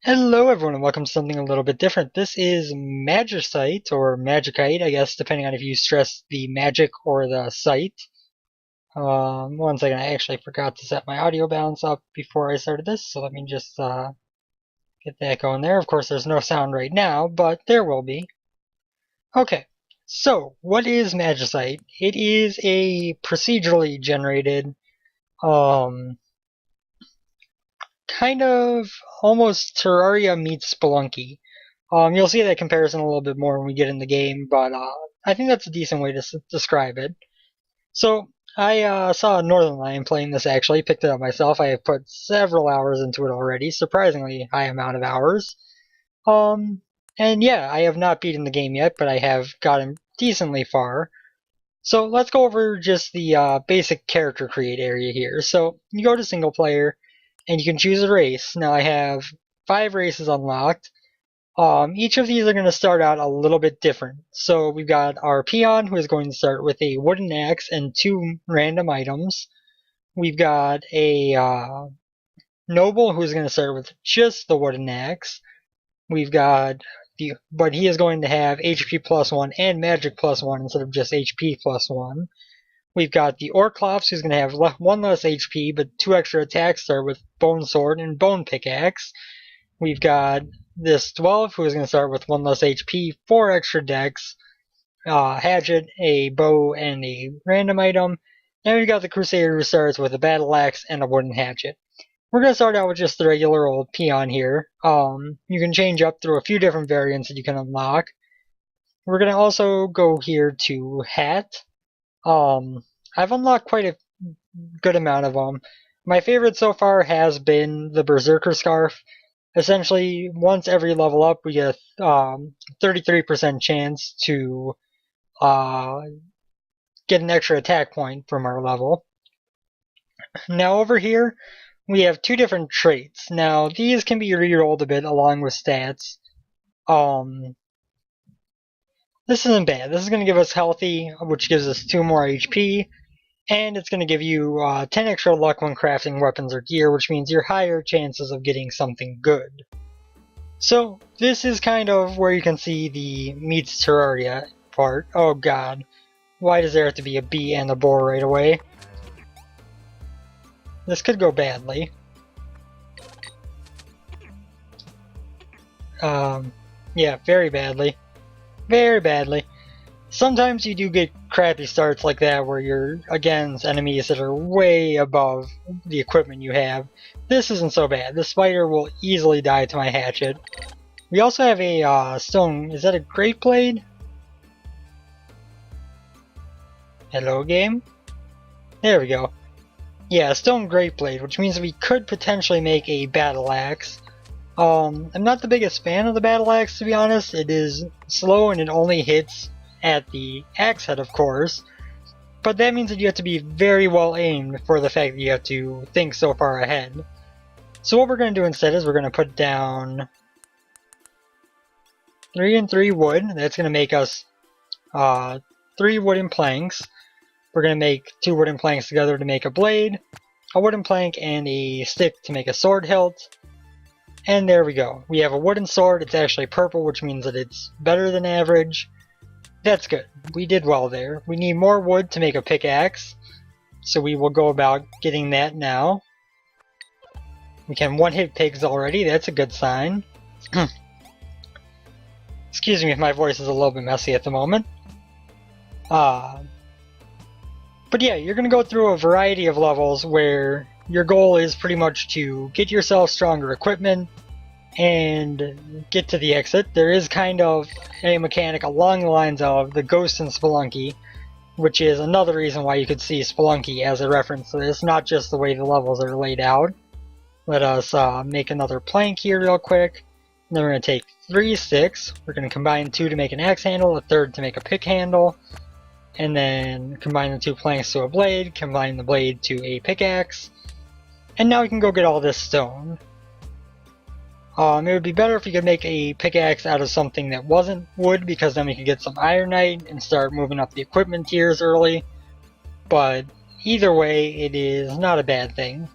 Hello everyone and welcome to something a little bit different. This is Magicite, or Magicite, I guess, depending on if you stress the magic or the site. One second, I actually forgot to set my audio balance up before I started this, so let me just get that going there. Of course, there's no sound right now, but there will be. Okay, so what is Magicite? It is a procedurally generated, um, kind of almost Terraria meets Spelunky. You'll see that comparison a little bit more when we get in the game, but I think that's a decent way to describe it. So I saw a Northern Lion playing this actually, picked it up myself. I have put several hours into it already, surprisingly high amount of hours. Um, and yeah, I have not beaten the game yet, but I have gotten decently far. So let's go over just the basic character create area here. So you go to single player, and you can choose a race. Now I have 5 races unlocked. Each of these are going to start out a little bit different. So we've got our peon, who is going to start with a wooden axe and 2 random items. We've got a noble, who is going to start with just the wooden axe. We've got but he is going to have HP +1 and magic +1 instead of just HP +1. We've got the Orclops, who's going to have 1 less HP but 2 extra attacks, start with Bone Sword and Bone Pickaxe. We've got this Dwelf, who is going to start with 1 less HP, 4 extra dex, Hatchet, a bow, and a random item. And we've got the Crusader, who starts with a battle axe and a wooden hatchet. We're going to start out with just the regular old peon here. You can change up through a few different variants that you can unlock. We're going to also go here to hat. I've unlocked quite a good amount of them. My favorite so far has been the Berserker Scarf. Essentially, once every level up, we get a 33% chance to uh, get an extra attack point from our level. Now over here, we have 2 different traits. Now, these can be rerolled a bit along with stats. This isn't bad. This is going to give us healthy, which gives us 2 more HP, and it's going to give you 10 extra luck when crafting weapons or gear, which means your higher chances of getting something good. So this is kind of where you can see the meets Terraria part. Oh god, why does there have to be a bee and a boar right away? This could go badly. Yeah, very badly. Very badly. Sometimes you do get crappy starts like that where you're against enemies that are way above the equipment you have. This isn't so bad. The spider will easily die to my hatchet. We also have a stone. Is that a great blade? Hello, game? There we go. Yeah, a stone great blade, which means we could potentially make a battle axe. I'm not the biggest fan of the battle axe, to be honest. It is slow and it only hits at the axe head, of course. But that means that you have to be very well aimed for the fact that you have to think so far ahead. So what we're going to do instead is we're going to put down 3 and 3 wood. That's going to make us 3 wooden planks. We're going to make 2 wooden planks together to make a blade, a wooden plank, and a stick to make a sword hilt. And there we go. We have a wooden sword. It's actually purple, which means that it's better than average. That's good. We did well there. We need more wood to make a pickaxe, so we will go about getting that now. We can one-hit pigs already. That's a good sign. Excuse me if my voice is a little bit messy at the moment. But yeah, you're going to go through a variety of levels where your goal is pretty much to get yourself stronger equipment and get to the exit. There is kind of a mechanic along the lines of the Ghost in Spelunky, which is another reason why you could see Spelunky as a reference to this, not just the way the levels are laid out. Let us make another plank here real quick. And then we're going to take 3 sticks. We're going to combine 2 to make an axe handle, a third to make a pick handle, and then combine the 2 planks to a blade, combine the blade to a pickaxe, and now we can go get all this stone. It would be better if you could make a pickaxe out of something that wasn't wood, because then we could get some ironite and start moving up the equipment tiers early. But either way, it is not a bad thing.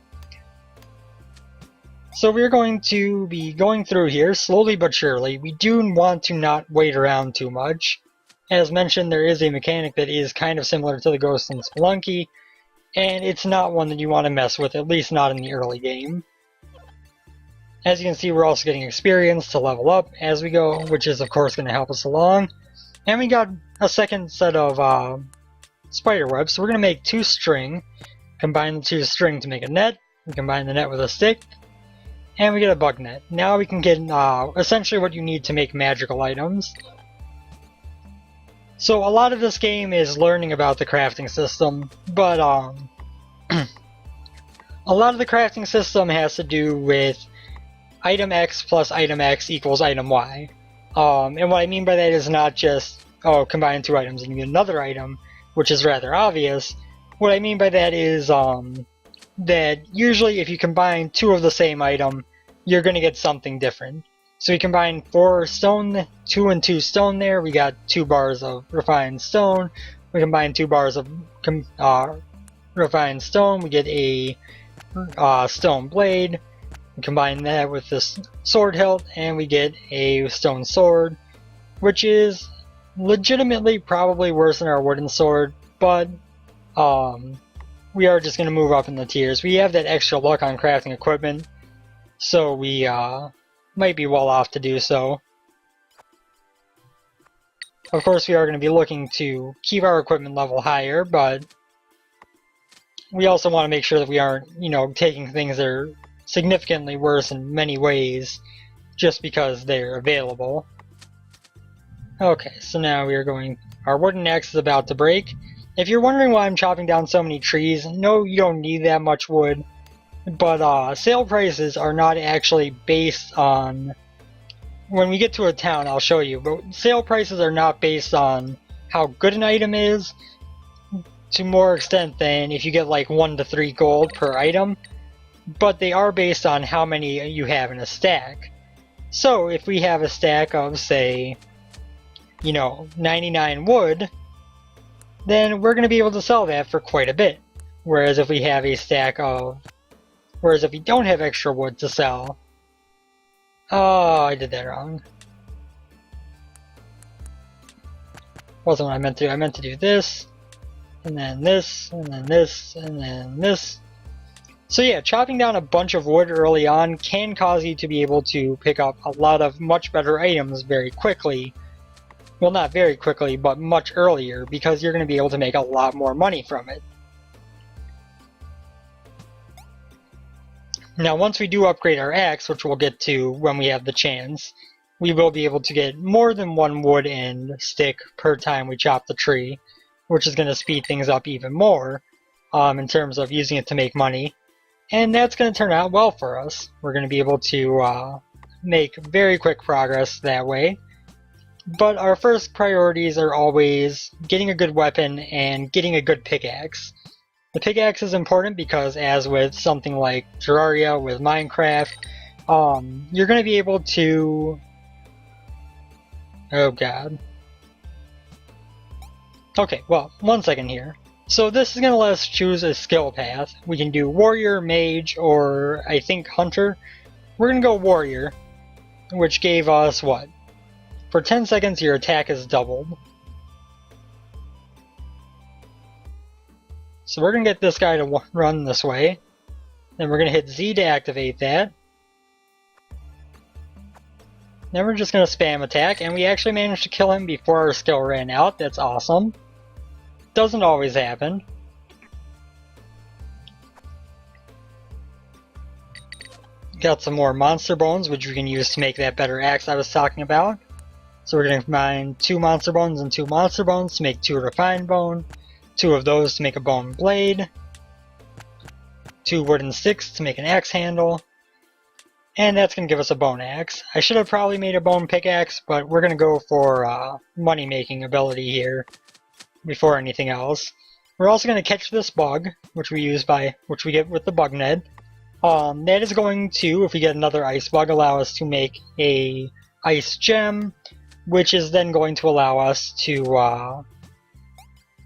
So we're going to be going through here slowly but surely. We do want to not wait around too much. As mentioned, there is a mechanic that is kind of similar to the Ghost in Spelunky, and it's not one that you want to mess with, at least not in the early game. As you can see, we're also getting experience to level up as we go, which is of course going to help us along. And we got a second set of spider webs, so we're going to make 2 string, combine the 2 string to make a net, we combine the net with a stick, and we get a bug net. Now we can get essentially what you need to make magical items. So a lot of this game is learning about the crafting system, but a lot of the crafting system has to do with item X plus item X equals item Y. And what I mean by that is not just, oh, combine 2 items and you get another item, which is rather obvious. What I mean by that is that usually if you combine 2 of the same item, you're going to get something different. So we combine 4 stone, 2 and 2 stone there, we got 2 bars of refined stone. We combine 2 bars of refined stone, we get a stone blade. We combine that with this sword hilt, and we get a stone sword, which is legitimately probably worse than our wooden sword, but we are just going to move up in the tiers. We have that extra luck on crafting equipment, so we might be well off to do so. Of course, we are going to be looking to keep our equipment level higher, but we also want to make sure that we aren't, taking things that are significantly worse in many ways just because they're available. Okay, so now we are going... Our wooden axe is about to break. If you're wondering why I'm chopping down so many trees, no, you don't need that much wood. But sale prices are not actually based on... When we get to a town, I'll show you. But sale prices are not based on how good an item is, to more extent than if you get like 1 to 3 gold per item. But they are based on how many you have in a stack. So if we have a stack of, say, 99 wood, then we're going to be able to sell that for quite a bit. Whereas if we have a stack of... Whereas if we don't have extra wood to sell... Oh, I did that wrong. Wasn't what I meant to do. I meant to do this, and then this, and then this, and then this. So yeah, chopping down a bunch of wood early on can cause you to be able to pick up a lot of much better items very quickly. Well, not very quickly, but much earlier, because you're going to be able to make a lot more money from it. Now, once we do upgrade our axe, which we'll get to when we have the chance, we will be able to get more than 1 wood and stick per time we chop the tree, which is going to speed things up even more in terms of using it to make money. And that's going to turn out well for us. We're going to be able to make very quick progress that way. But our first priorities are always getting a good weapon and getting a good pickaxe. The pickaxe is important because, as with something like Terraria, with Minecraft, you're going to be able to... Oh god. Okay, well, 1 second here. So this is going to let us choose a skill path. We can do Warrior, Mage, or I think Hunter. We're going to go Warrior, which gave us what? For 10 seconds your attack is doubled. So we're going to get this guy to run this way. Then we're going to hit Z to activate that. Then we're just going to spam attack, and we actually managed to kill him before our skill ran out. That's awesome. Doesn't always happen. Got some more monster bones, which we can use to make that better axe I was talking about. So we're going to combine 2 monster bones and 2 monster bones to make 2 refined bone. 2 of those to make a bone blade, 2 wooden sticks to make an axe handle, and that's going to give us a bone axe. I should have probably made a bone pickaxe, but we're going to go for money making ability here before anything else. We're also going to catch this bug, which we get with the bug net. That is going to, if we get another ice bug, allow us to make a ice gem, which is then going to allow us to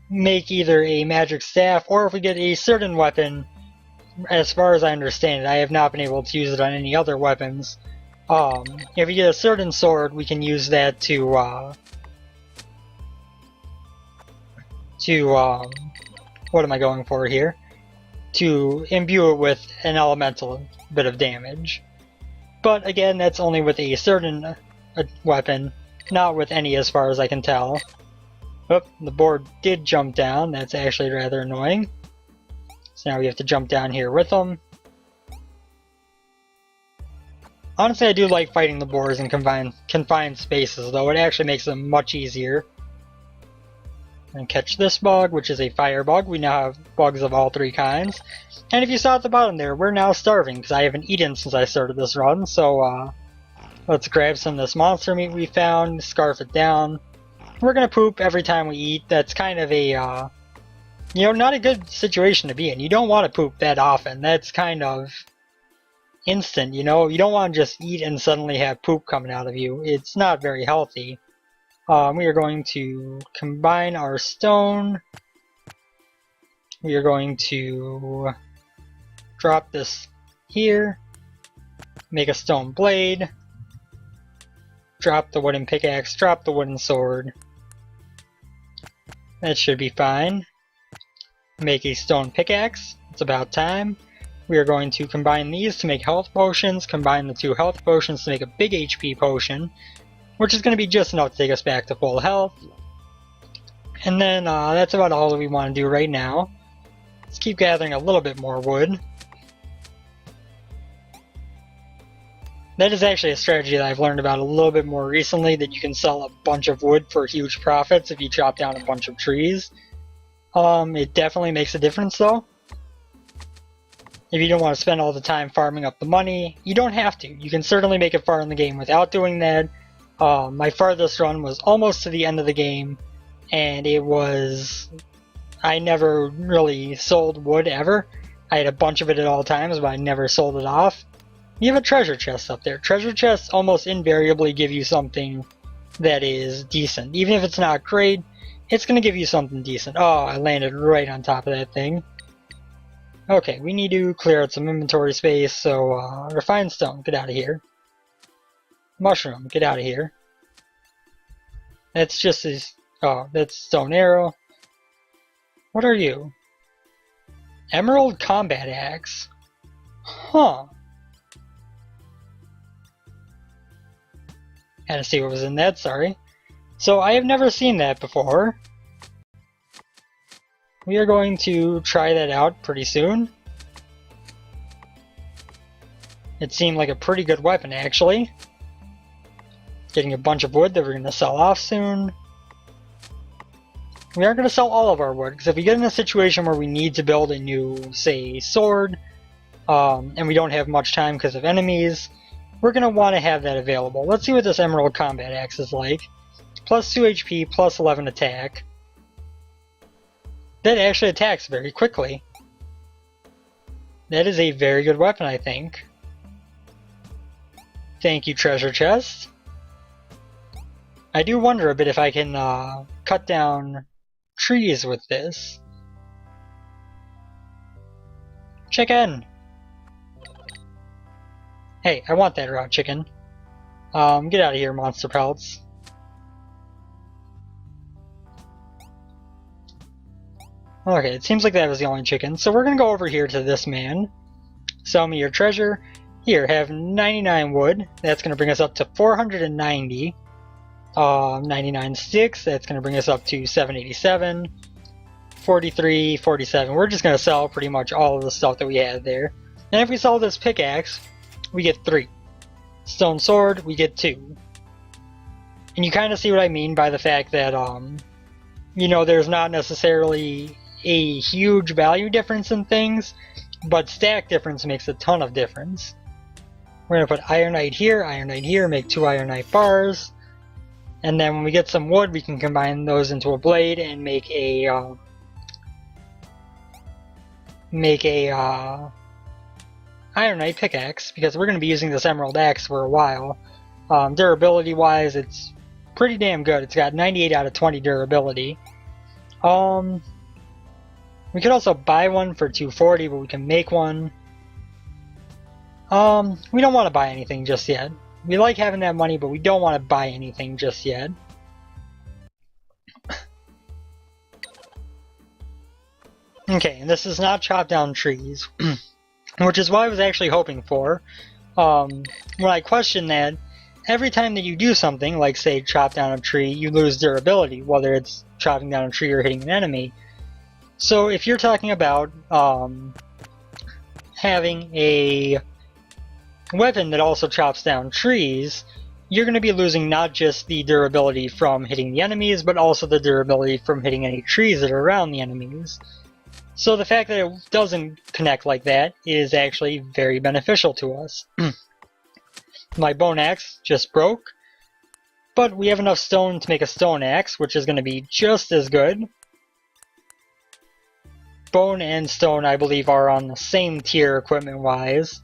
make either a magic staff, or if we get a certain weapon, as far as I understand it, I have not been able to use it on any other weapons. If you get a certain sword, we can use that to what am I going for here? To imbue it with an elemental bit of damage. But again, that's only with a certain weapon, not with any as far as I can tell. Oop, the board did jump down, that's actually rather annoying. So now we have to jump down here with them. Honestly, I do like fighting the boars in confined spaces, though it actually makes them much easier. And catch this bug, which is a fire bug. We now have bugs of all three kinds. And if you saw at the bottom there, we're now starving, because I haven't eaten since I started this run, so let's grab some of this monster meat we found, scarf it down. We're gonna poop every time we eat. That's kind of a, you know, not a good situation to be in. You don't want to poop that often. That's kind of instant, you know? You don't want to just eat and suddenly have poop coming out of you. It's not very healthy. We are going to combine our stone. We are going to drop this here. Make a stone blade. Drop the wooden pickaxe. Drop the wooden sword. That should be fine. Make a stone pickaxe. It's about time. We are going to combine these to make health potions. Combine the 2 health potions to make a big HP potion, which is going to be just enough to take us back to full health. And then that's about all that we want to do right now. Let's keep gathering a little bit more wood. That is actually a strategy that I've learned about a little bit more recently, that you can sell a bunch of wood for huge profits if you chop down a bunch of trees. It definitely makes a difference though. If you don't want to spend all the time farming up the money, you don't have to. You can certainly make it far in the game without doing that. My farthest run was almost to the end of the game, and it was... I never really sold wood ever. I had a bunch of it at all times, but I never sold it off. You have a treasure chest up there. Treasure chests almost invariably give you something that is decent. Even if it's not great, it's going to give you something decent. Oh, I landed right on top of that thing. Okay, we need to clear out some inventory space, so refined stone, get out of here. Mushroom, get out of here. That's just his... oh, that's stone arrow. What are you? Emerald combat axe. Huh. Had to see what was in that, sorry. So I have never seen that before. We are going to try that out pretty soon. It seemed like a pretty good weapon, actually. Getting a bunch of wood that we're going to sell off soon. We aren't going to sell all of our wood, because if we get in a situation where we need to build a new, say, sword, and we don't have much time because of enemies, we're going to want to have that available. Let's see what this Emerald Combat Axe is like. Plus 2 HP, plus 11 attack. That actually attacks very quickly. That is a very good weapon, I think. Thank you, treasure chest. I do wonder a bit if I can cut down trees with this. Chicken! Hey, I want that raw chicken. Get out of here, monster pelts. Okay, it seems like that was the only chicken, so we're gonna go over here to this man. Sell me your treasure. Here, have 99 wood. That's gonna bring us up to 490. 99 sticks. That's gonna bring us up to 787. 43, 47. We're just gonna sell pretty much all of the stuff that we had there. And if we sell this pickaxe, we get 3. Stone sword, we get 2. And you kind of see what I mean by the fact that, you know, there's not necessarily a huge value difference in things, but stack difference makes a ton of difference. We're going to put ironite here, make 2 ironite bars, and then when we get some wood, we can combine those into a blade and make a ironite pickaxe, because we're going to be using this emerald axe for a while. Durability wise, it's pretty damn good. It's got 98 out of 20 durability. We We could also buy one for 240, but we can make one. We don't want to buy anything just yet. We like having that money, but we don't want to buy anything just yet. Okay, and this is not chop down trees, which is what I was actually hoping for. When I question that, every time that you do something, like say chop down a tree, you lose durability, whether it's chopping down a tree or hitting an enemy. So if you're talking about having a weapon that also chops down trees, you're going to be losing not just the durability from hitting the enemies, but also the durability from hitting any trees that are around the enemies. So the fact that it doesn't connect like that is actually very beneficial to us. My bone axe just broke, but we have enough stone to make a stone axe, which is going to be just as good. Bone and stone, I believe, are on the same tier equipment-wise.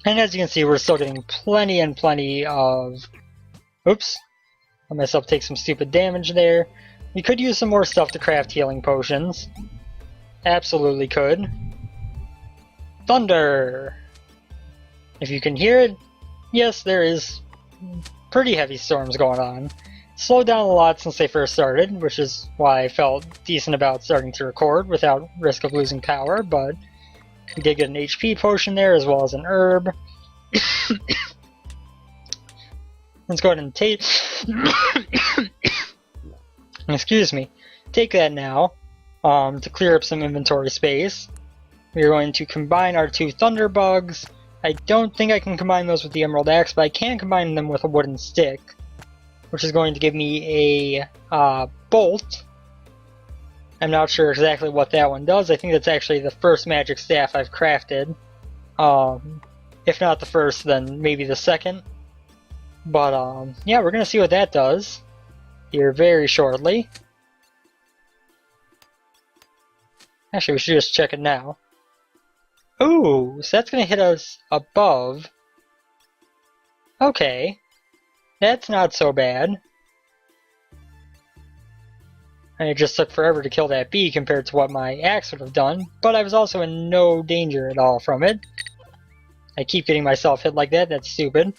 And as you can see, we're still getting plenty and plenty of... Oops. Let myself take some stupid damage there. We could use some more stuff to craft healing potions. Absolutely could. Thunder! If you can hear it, yes, there is pretty heavy storms going on. Slowed down a lot since they first started, which is why I felt decent about starting to record without risk of losing power, but we did get an HP potion there as well as an herb. Let's go ahead and take... Excuse me. Take that now to clear up some inventory space. We are going to combine our two thunder bugs. I don't think I can combine those with the emerald axe, but I can combine them with a wooden stick, which is going to give me a bolt. I'm not sure exactly what that one does. I think that's actually the first magic staff I've crafted. If not the first, then maybe the second. But yeah, we're going to see what that does here very shortly. Actually, we should just check it now. Ooh, so that's going to hit us above. Okay. That's not so bad. And it just took forever to kill that bee compared to what my axe would have done, but I was also in no danger at all from it. I keep getting myself hit like that, that's stupid.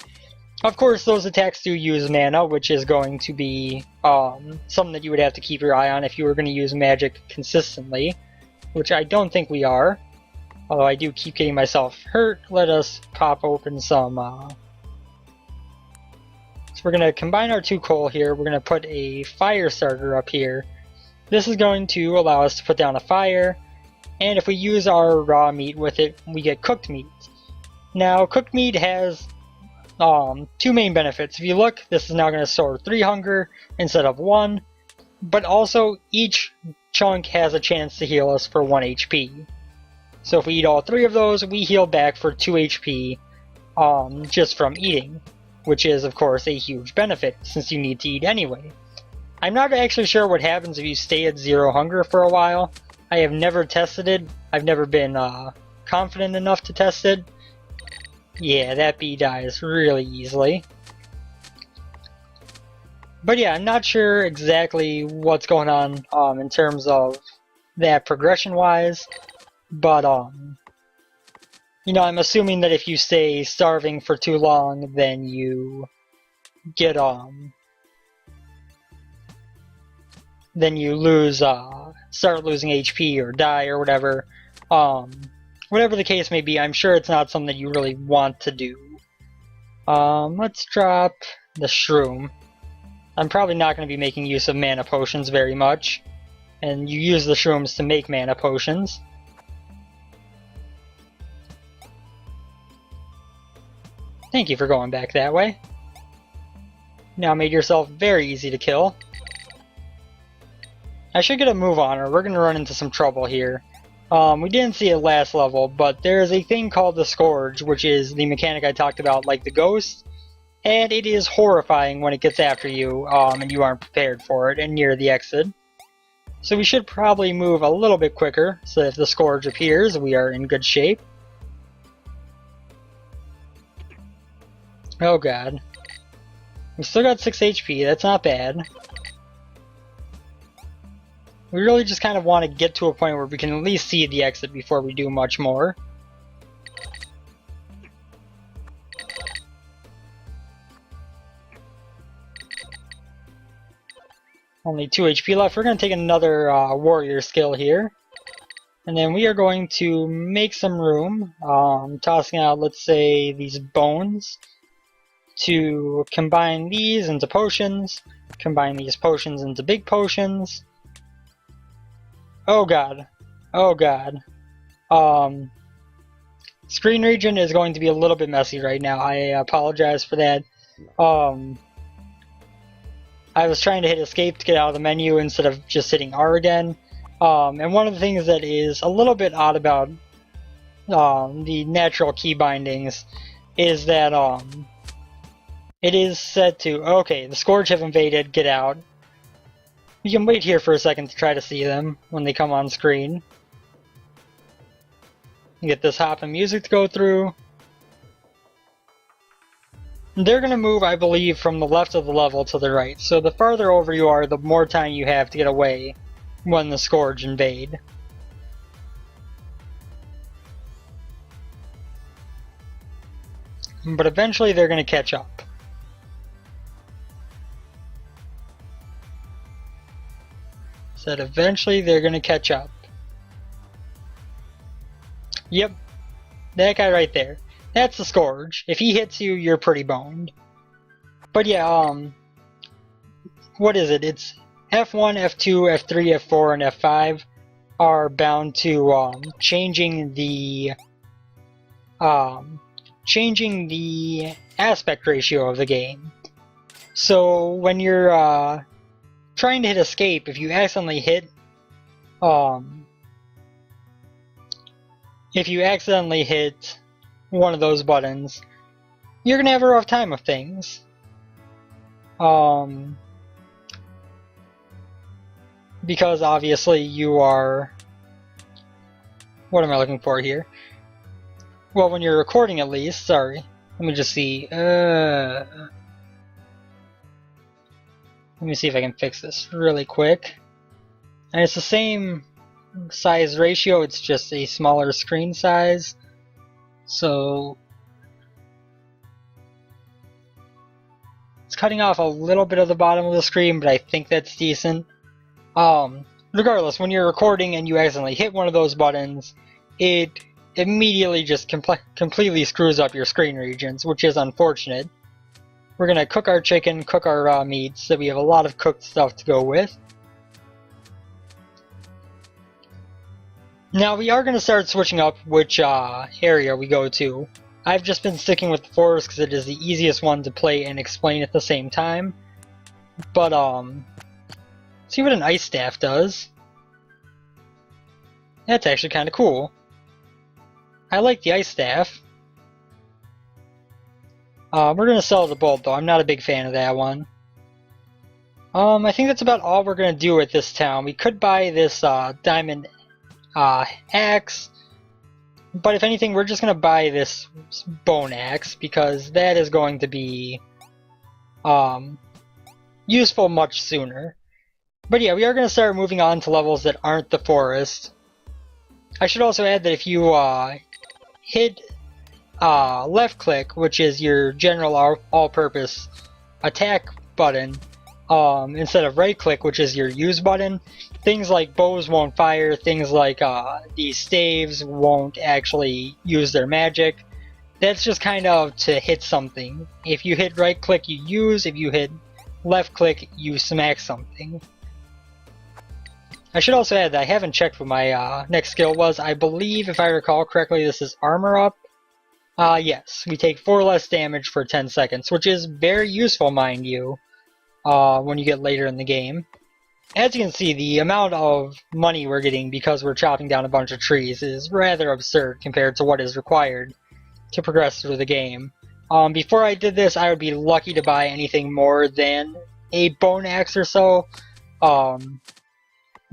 Of course, those attacks do use mana, which is going to be something that you would have to keep your eye on if you were going to use magic consistently, which I don't think we are. Although I do keep getting myself hurt. Let us pop open some... So we're going to combine our two coal here. We're going to put a fire starter up here. This is going to allow us to put down a fire, and if we use our raw meat with it, we get cooked meat. Now, cooked meat has two main benefits. If you look, this is now going to store 3 hunger instead of 1, but also each chunk has a chance to heal us for 1 HP. So if we eat all 3 of those, we heal back for 2 HP just from eating, which is, of course, a huge benefit since you need to eat anyway. I'm not actually sure what happens if you stay at 0 hunger for a while. I have never tested it. I've never been confident enough to test it. Yeah, that bee dies really easily. But yeah, I'm not sure exactly what's going on in terms of that progression-wise. But, you know, I'm assuming that if you stay starving for too long, then you get, then you lose, start losing HP or die or whatever. Whatever the case may be, I'm sure it's not something that you really want to do. Let's drop the shroom. I'm probably not going to be making use of mana potions very much. And you use the shrooms to make mana potions. Thank you for going back that way. Now made yourself very easy to kill. I should get a move on or we're going to run into some trouble here. We didn't see it last level, but there is a thing called the Scourge, which is the mechanic I talked about, like the ghost. And it is horrifying when it gets after you, and you aren't prepared for it and near the exit. So we should probably move a little bit quicker, so that if the Scourge appears, we are in good shape. Oh god. We still got 6 HP, that's not bad. We really just kind of want to get to a point where we can at least see the exit before we do much more. Only 2 HP left. We're going to take another warrior skill here. And then we are going to make some room, tossing out, let's say, these bones, to combine these into potions, combine these potions into big potions. Oh god. Oh god. Screen region is going to be a little bit messy right now. I apologize for that. I was trying to hit escape to get out of the menu instead of just hitting R again. And one of the things that is a little bit odd about the natural key bindings is that it is set to, okay, the Scourge have invaded, get out. You can wait here for a second to try to see them when they come on screen. You get this hop and music to go through. They're going to move, I believe, from the left of the level to the right, so the farther over you are, the more time you have to get away when the Scourge invade. But eventually they're going to catch up. Said eventually they're going to catch up. Yep, that guy right there. That's the Scourge. If he hits you, you're pretty boned. But yeah, what is it? It's F1, F2, F3, F4, and F5 are bound to changing the aspect ratio of the game. So when you're trying to hit escape, if you accidentally hit one of those buttons, you're gonna have a rough time of things. Because obviously you are... What am I looking for here? Well, when you're recording at least, sorry. Let me just see. Let me see if I can fix this really quick. And it's the same size ratio, it's just a smaller screen size. So it's cutting off a little bit of the bottom of the screen, but I think that's decent. Regardless, when you're recording and you accidentally hit one of those buttons, it immediately just completely screws up your screen regions, which is unfortunate. We're gonna cook our chicken, cook our meats, so we have a lot of cooked stuff to go with. Now we are going to start switching up which area we go to. I've just been sticking with the forest because it is the easiest one to play and explain at the same time. But see what an ice staff does. That's actually kind of cool. I like the ice staff. We're going to sell the bolt though. I'm not a big fan of that one. I think that's about all we're going to do at this town. We could buy this diamond axe, but if anything we're just going to buy this bone axe because that is going to be useful much sooner. But yeah, we are going to start moving on to levels that aren't the forest. I should also add that if you hit left click, which is your general all-purpose attack button, instead of right click, which is your use button, things like bows won't fire, things like these staves won't actually use their magic. That's just kind of to hit something. If you hit right click, you use. If you hit left click, you smack something. I should also add that I haven't checked what my next skill was. I believe, if I recall correctly, this is armor up. Yes, we take 4 less damage for 10 seconds, which is very useful, mind you, when you get later in the game. As you can see, the amount of money we're getting because we're chopping down a bunch of trees is rather absurd compared to what is required to progress through the game. Before I did this, I would be lucky to buy anything more than a bone axe or so.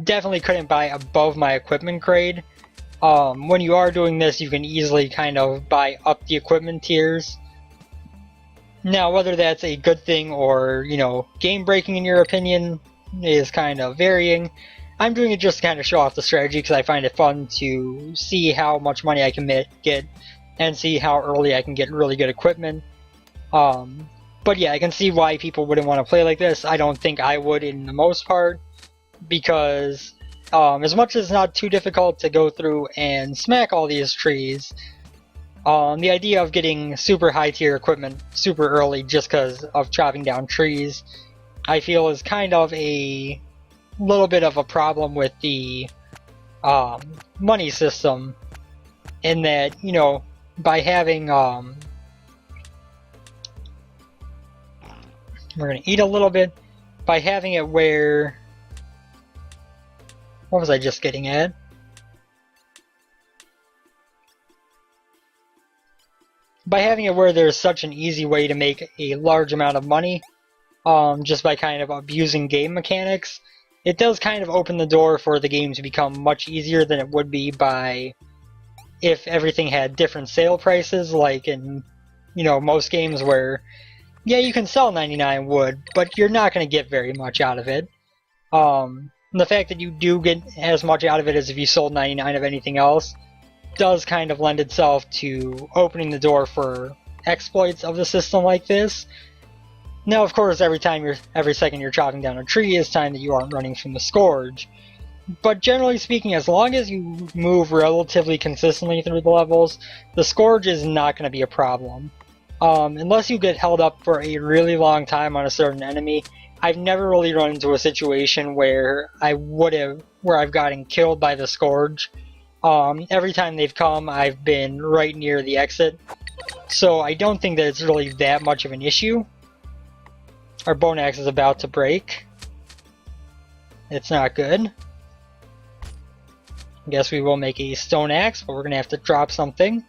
Definitely couldn't buy above my equipment grade. When you are doing this, you can easily kind of buy up the equipment tiers. Now, whether that's a good thing or, you know, game breaking in your opinion is kind of varying. I'm doing it just to kind of show off the strategy because I find it fun to see how much money I can get and see how early I can get really good equipment. But yeah, I can see why people wouldn't want to play like this. I don't think I would in the most part, because as much as it's not too difficult to go through and smack all these trees, the idea of getting super high tier equipment super early just because of chopping down trees, I feel is kind of a little bit of a problem with the money system, in that, you know, by having we're gonna eat a little bit, by having it where, what was I just getting at? By having it where there's such an easy way to make a large amount of money, just by kind of abusing game mechanics, it does kind of open the door for the game to become much easier than it would be by if everything had different sale prices, like in, you know, most games where, yeah, you can sell 99 wood, but you're not going to get very much out of it. The fact that you do get as much out of it as if you sold 99 of anything else does kind of lend itself to opening the door for exploits of the system like this. Now, of course, every second you're chopping down a tree is time that you aren't running from the Scourge. But generally speaking, as long as you move relatively consistently through the levels, the Scourge is not going to be a problem. Unless you get held up for a really long time on a certain enemy, I've never really run into a situation where I've gotten killed by the Scourge. Every time they've come, I've been right near the exit, so I don't think that it's really that much of an issue. Our bone axe is about to break. It's not good. I guess we will make a stone axe, but we're gonna have to drop something.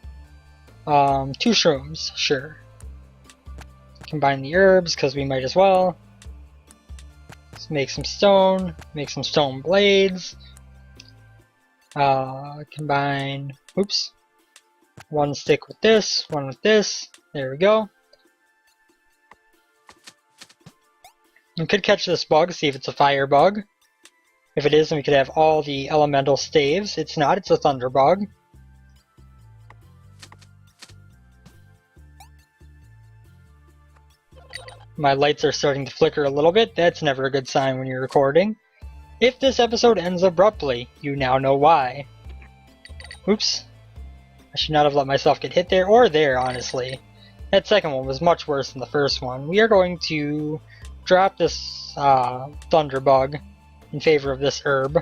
2 shrooms, sure. Combine the herbs, because we might as well. Let's make some stone blades. Combine, oops. 1 stick with this, 1 with this. There we go. We could catch this bug, see if it's a fire bug. If it is, then we could have all the elemental staves. It's not, it's a thunder bug. My lights are starting to flicker a little bit. That's never a good sign when you're recording. If this episode ends abruptly, you now know why. Oops. I should not have let myself get hit there, or there, honestly. That second one was much worse than the first one. We are going to drop this thunder bug in favor of this herb.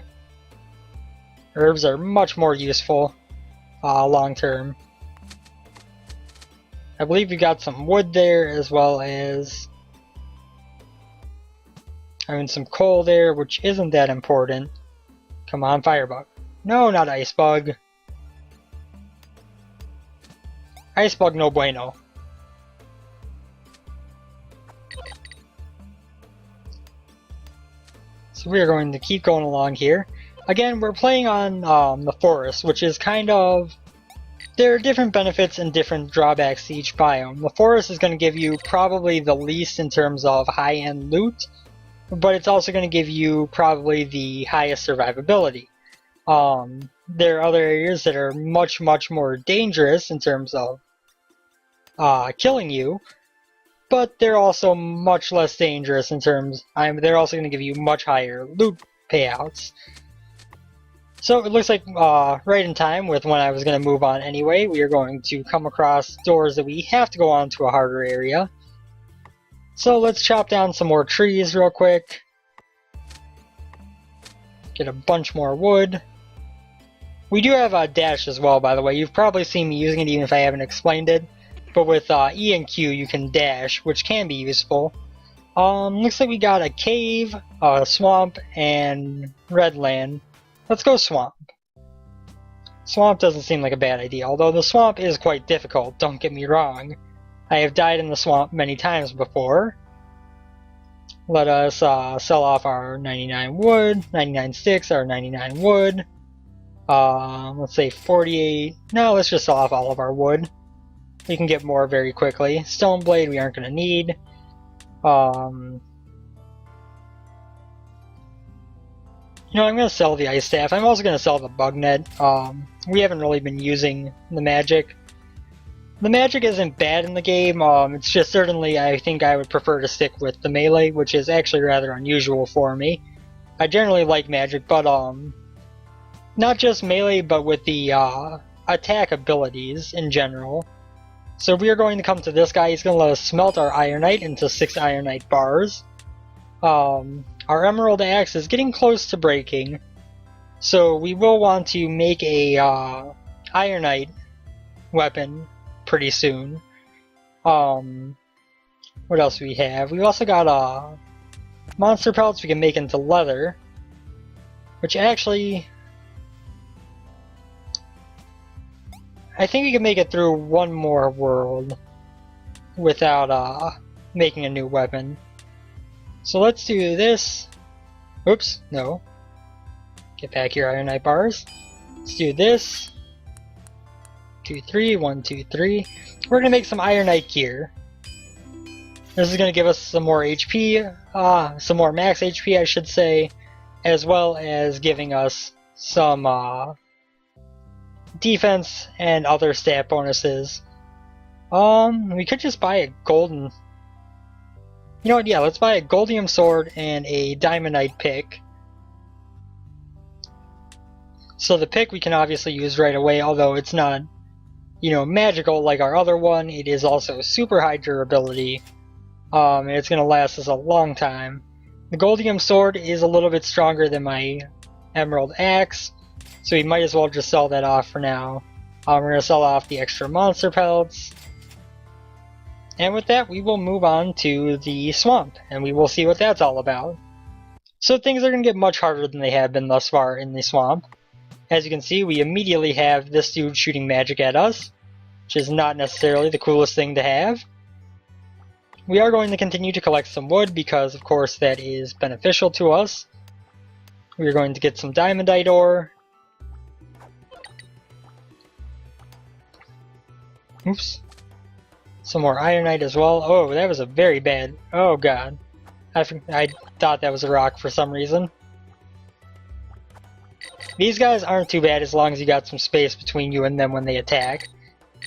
Herbs are much more useful long term. I believe we got some wood there, as well as some coal there, which isn't that important. Come on, firebug. No, not ice bug. Ice bug, no bueno. So we are going to keep going along here. Again, we're playing on the forest, which is kind of... There are different benefits and different drawbacks to each biome. The forest is going to give you probably the least in terms of high-end loot, but it's also going to give you probably the highest survivability. There are other areas that are much, much more dangerous in terms of killing you, but they're also much less dangerous in terms... they're also going to give you much higher loot payouts. So it looks like right in time with when I was going to move on anyway, we are going to come across doors that we have to go on to a harder area. So let's chop down some more trees real quick. Get a bunch more wood. We do have a dash as well, by the way. You've probably seen me using it even if I haven't explained it. But with E and Q you can dash, which can be useful. Looks like we got a cave, a swamp, and redland. Let's go swamp. Swamp doesn't seem like a bad idea, although the swamp is quite difficult, don't get me wrong. I have died in the swamp many times before. Let us sell off our 99 wood, 99 sticks, our 99 wood. Let's say 48. No, let's just sell off all of our wood. We can get more very quickly. Stone blade we aren't going to need. You know, I'm going to sell the Ice Staff. I'm also going to sell the Bug Net. We haven't really been using the magic. The magic isn't bad in the game, it's just certainly I think I would prefer to stick with the melee, which is actually rather unusual for me. I generally like magic, but not just melee, but with the attack abilities in general. So we are going to come to this guy. He's going to let us smelt our Ironite into 6 Ironite bars. Our Emerald Axe is getting close to breaking, so we will want to make a Ironite weapon pretty soon. What else do we have? We also got monster pelts we can make into leather, which actually I think we can make it through one more world without making a new weapon. So let's do this. Oops, no. Get back your Ironite bars. Let's do this. 2, 3, 1, 2, 3. We're gonna make some Ironite gear. This is gonna give us some more HP, some more max HP, I should say, as well as giving us some defense and other stat bonuses. We could just buy a golden. You know what? Yeah, let's buy a goldium sword and a diamondite pick. So the pick we can obviously use right away, although it's not, you know, magical like our other one. It is also super high durability, and it's going to last us a long time. The goldium sword is a little bit stronger than my emerald axe, so we might as well just sell that off for now. We're going to sell off the extra monster pelts, and with that we will move on to the swamp, and we will see what that's all about. So things are going to get much harder than they have been thus far in the swamp. As you can see, we immediately have this dude shooting magic at us, which is not necessarily the coolest thing to have. We are going to continue to collect some wood because, of course, that is beneficial to us. We are going to get some diamondite ore. Oops. Some more ironite as well. Oh, that was a very bad... Oh, God. I thought that was a rock for some reason. These guys aren't too bad as long as you got some space between you and them when they attack.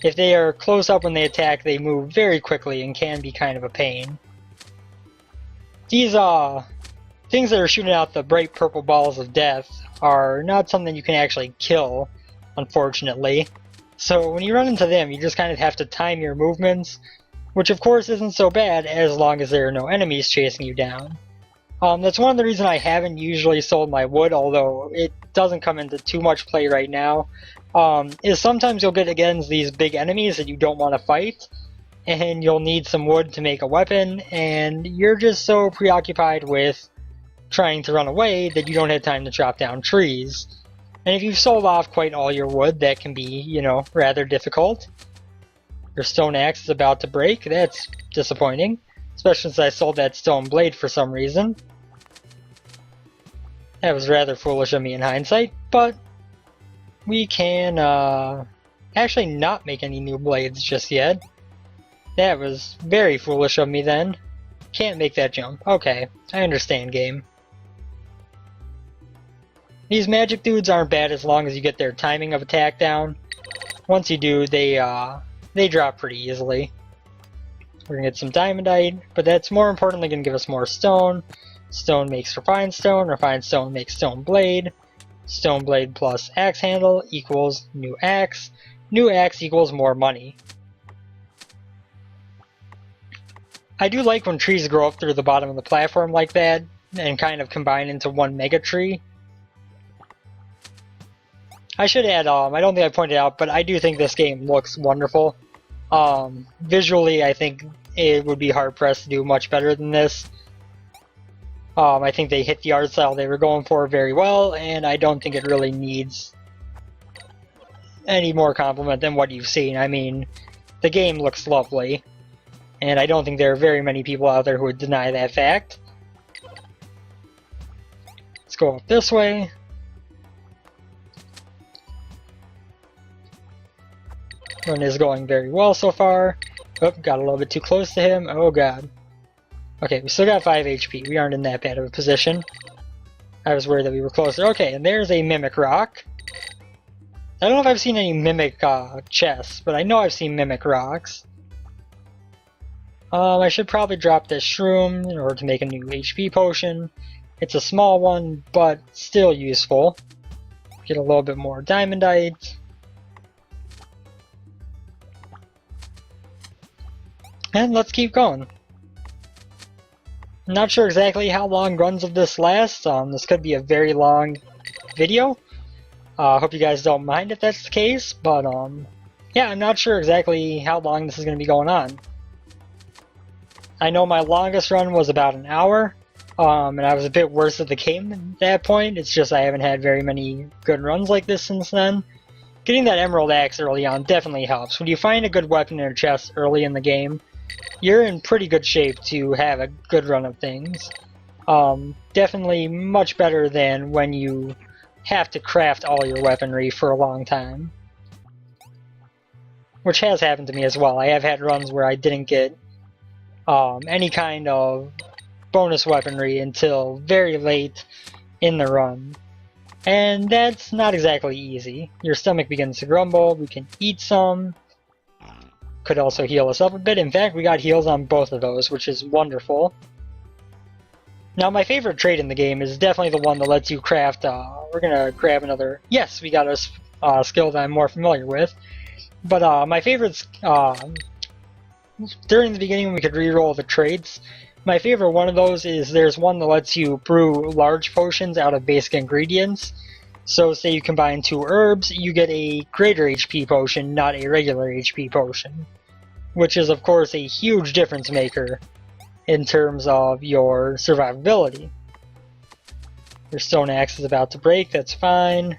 If they are close up when they attack, they move very quickly and can be kind of a pain. These things that are shooting out the bright purple balls of death are not something you can actually kill, unfortunately. So when you run into them, you just kind of have to time your movements, which of course isn't so bad as long as there are no enemies chasing you down. That's one of the reasons I haven't usually sold my wood, although it doesn't come into too much play right now, is sometimes you'll get against these big enemies that you don't want to fight, and you'll need some wood to make a weapon, and you're just so preoccupied with trying to run away that you don't have time to chop down trees. And if you've sold off quite all your wood, that can be, you know, rather difficult. Your stone axe is about to break. That's disappointing, especially since I sold that stone blade for some reason. That was rather foolish of me in hindsight, but we can actually not make any new blades just yet. That was very foolish of me then. Can't make that jump. Okay, I understand, game. These magic dudes aren't bad as long as you get their timing of attack down. Once you do, they drop pretty easily. We're gonna get some diamondite, but that's more importantly gonna give us more stone. Stone makes refined stone makes stone blade plus axe handle equals new axe equals more money. I do like when trees grow up through the bottom of the platform like that and kind of combine into one mega tree. I should add, I don't think I pointed out, but I do think this game looks wonderful. Visually, I think it would be hard-pressed to do much better than this. I think they hit the art style they were going for very well, and I don't think it really needs any more compliment than what you've seen. I mean, the game looks lovely, and I don't think there are very many people out there who would deny that fact. Let's go up this way. Run is going very well so far. Oh, got a little bit too close to him. Oh god. Okay, we still got 5 HP. We aren't in that bad of a position. I was worried that we were closer. Okay, and there's a Mimic Rock. I don't know if I've seen any Mimic chests, but I know I've seen Mimic Rocks. I should probably drop this Shroom in order to make a new HP potion. It's a small one, but still useful. Get a little bit more Diamondite. And let's keep going. I'm not sure exactly how long runs of this last. This could be a very long video. Hope you guys don't mind if that's the case, but yeah, I'm not sure exactly how long this is going to be going on. I know my longest run was about an hour, and I was a bit worse at the game at that point. It's just I haven't had very many good runs like this since then. Getting that Emerald Axe early on definitely helps. When you find a good weapon in a chest early in the game, you're in pretty good shape to have a good run of things. Definitely much better than when you have to craft all your weaponry for a long time. Which has happened to me as well. I have had runs where I didn't get any kind of bonus weaponry until very late in the run. And that's not exactly easy. Your stomach begins to grumble, we can eat some. Could also heal us up a bit. In fact, we got heals on both of those, which is wonderful. Now, my favorite trait in the game is definitely the one that lets you craft, we're gonna grab another, yes, we got a skill that I'm more familiar with. But my favorites, during the beginning when we could reroll the traits, my favorite one of those is there's one that lets you brew large potions out of basic ingredients. So say you combine 2 herbs, you get a greater HP potion, not a regular HP potion. Which is of course a huge difference maker in terms of your survivability. Your stone axe is about to break, that's fine.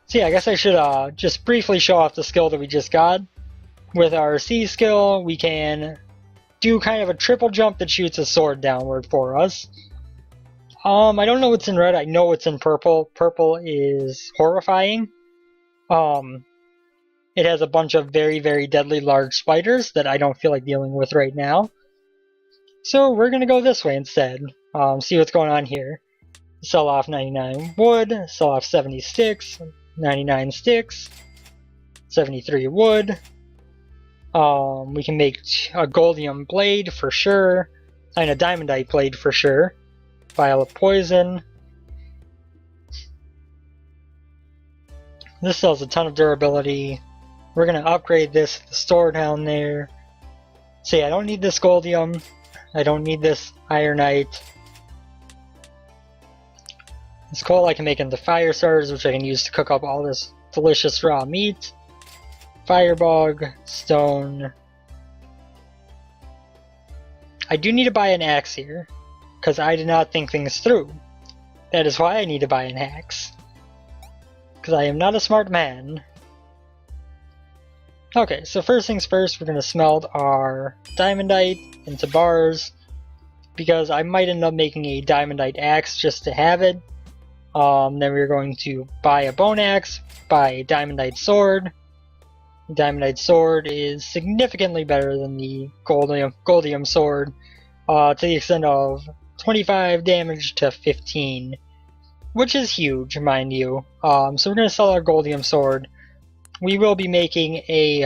So yeah, I guess I should just briefly show off the skill that we just got. With our C skill, we can do kind of a triple jump that shoots a sword downward for us. I don't know what's in red, I know what's in purple. Purple is horrifying. It has a bunch of very, very deadly large spiders that I don't feel like dealing with right now. So we're gonna go this way instead. See what's going on here. Sell off 99 wood, sell off 70 sticks, 99 sticks, 73 wood. We can make a goldium blade for sure, and a diamondite blade for sure. Vial of poison. This sells a ton of durability. We're gonna upgrade this to the store down there. See, I don't need this goldium. I don't need this ironite. This coal I can make into fire starters, which I can use to cook up all this delicious raw meat. Firebug, stone. I do need to buy an axe here, because I did not think things through. That is why I need to buy an axe. Because I am not a smart man. Okay, so first things first, we're going to smelt our diamondite into bars, because I might end up making a diamondite axe just to have it. Then we're going to buy a bone axe, buy a diamondite sword. The diamondite sword is significantly better than the goldium sword, to the extent of 25 damage to 15, which is huge, mind you. So we're going to sell our goldium sword. We will be making a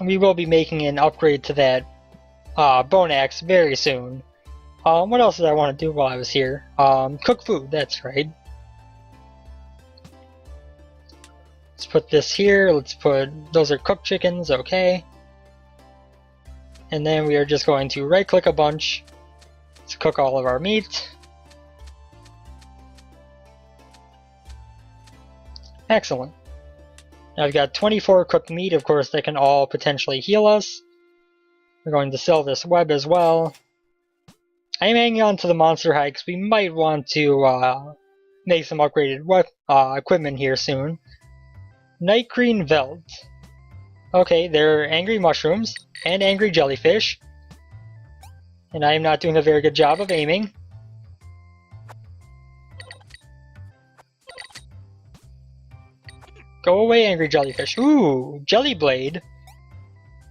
an upgrade to that bone axe very soon. What else did I want to do while I was here? Cook food, that's right. Let's put this here, those are cooked chickens, okay. And then we are just going to right click a bunch to cook all of our meat. Excellent. Now I've got 24 cooked meat, of course that can all potentially heal us. We're going to sell this web as well. I am hanging on to the monster hide because we might want to make some upgraded equipment here soon. Night green veld. Okay, there are angry mushrooms and angry jellyfish. And I am not doing a very good job of aiming. Go away, angry jellyfish. Ooh, jelly blade.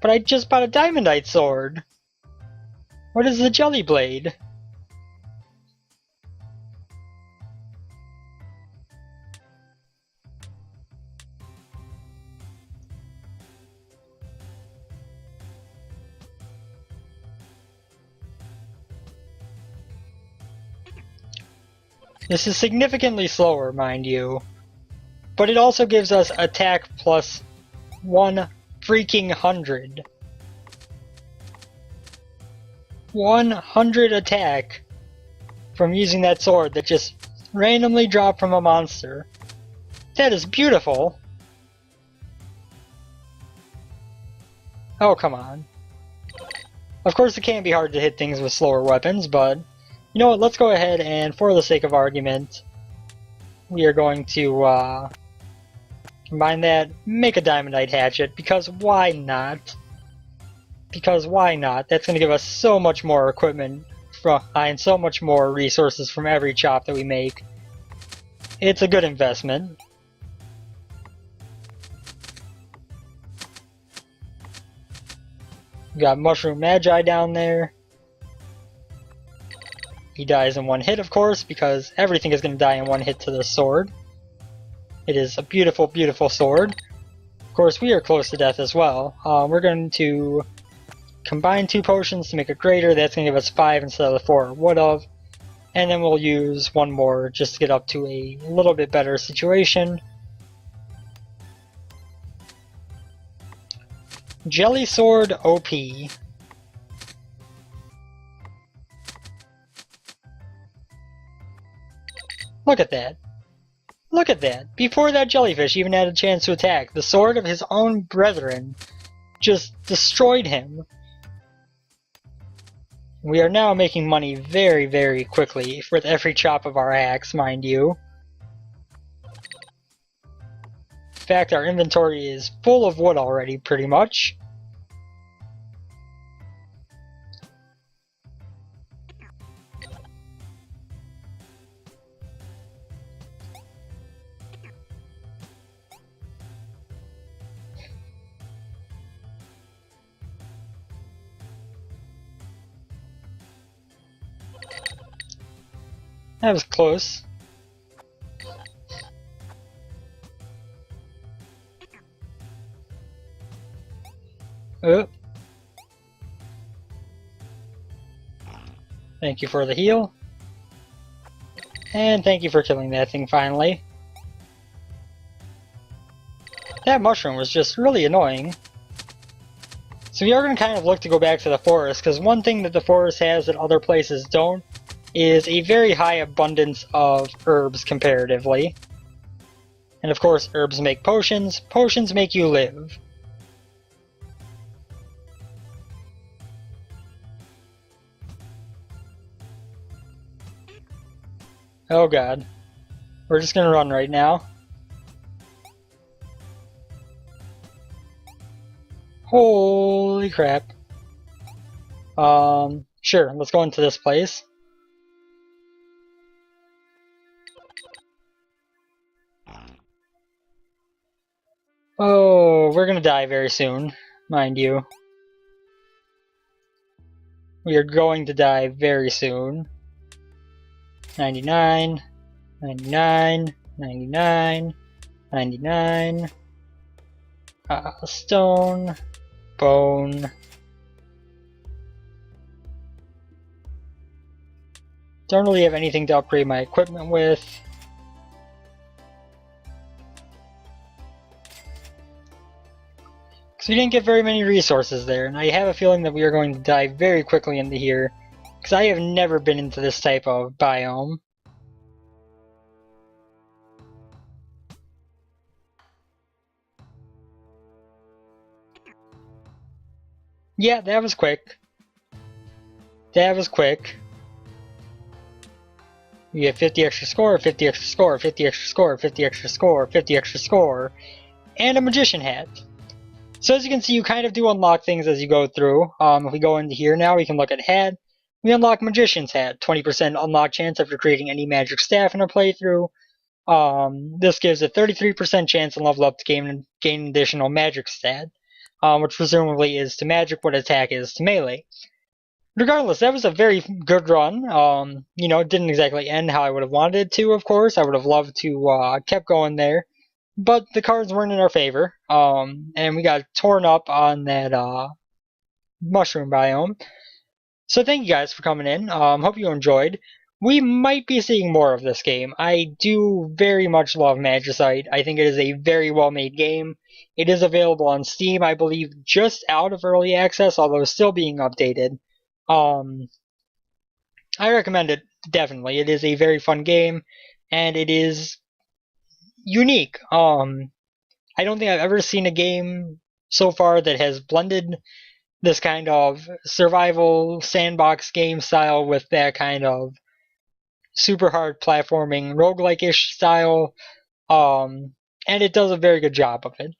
But I just bought a diamondite sword. What is the Jelly Blade? This is significantly slower, mind you, but it also gives us attack plus 100. 100 attack from using that sword that just randomly dropped from a monster. That is beautiful. Oh, come on. Of course it can be hard to hit things with slower weapons, but you know what, let's go ahead and, for the sake of argument, we are going to combine that, make a Diamondite hatchet, because why not? Because why not? That's going to give us so much more equipment and so much more resources from every chop that we make. It's a good investment. We got Mushroom Magi down there. He dies in one hit, of course, because everything is going to die in one hit to the sword. It is a beautiful, beautiful sword. Of course, we are close to death as well. We're going to combine 2 potions to make it greater. That's going to give us 5 instead of the 4 it would have. And then we'll use 1 more just to get up to a little bit better situation. Jelly Sword OP. Look at that. Look at that. Before that jellyfish even had a chance to attack, the sword of his own brethren just destroyed him. We are now making money very, very quickly with every chop of our axe, mind you. In fact, our inventory is full of wood already, pretty much. That was close. Oh. Thank you for the heal. And thank you for killing that thing finally. That mushroom was just really annoying. So we are going to kind of look to go back to the forest, because one thing that the forest has that other places don't is a very high abundance of herbs comparatively. And of course, herbs make potions. Potions make you live. Oh god. We're just gonna run right now. Holy crap. Sure, let's go into this place. Oh, we're gonna die very soon, mind you. We are going to die very soon. 99, 99, 99, 99. Stone, bone. Don't really have anything to upgrade my equipment with. Because we didn't get very many resources there, and I have a feeling that we are going to dive very quickly into here, because I have never been into this type of biome. Yeah, that was quick. That was quick. You get 50 extra score, 50 extra score, 50 extra score, 50 extra score, 50 extra score, and a magician hat. So as you can see, you kind of do unlock things as you go through. If we go into here now, we can look at hat. We unlock Magician's Hat, 20% unlock chance after creating any magic staff in a playthrough. This gives a 33% chance to level up to gain additional magic stat, which presumably is to magic what attack is to melee. regardless, that was a very good run. It didn't exactly end how I would have wanted it to, of course. I would have loved to kept going there, but the cards weren't in our favor. And we got torn up on that mushroom biome. So thank you guys for coming in. Hope you enjoyed. We might be seeing more of this game. I do very much love Magicite. I think it is a very well made game. It is available on Steam, I believe, just out of early access, although still being updated. Um, I recommend it definitely. It is a very fun game, and it is unique. I don't think I've ever seen a game so far that has blended this kind of survival sandbox game style with that kind of super hard platforming roguelike-ish style. And it does a very good job of it.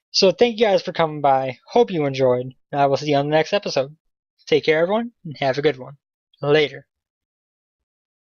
So thank you guys for coming by. Hope you enjoyed. And I will see you on the next episode. Take care, everyone, and have a good one. Later.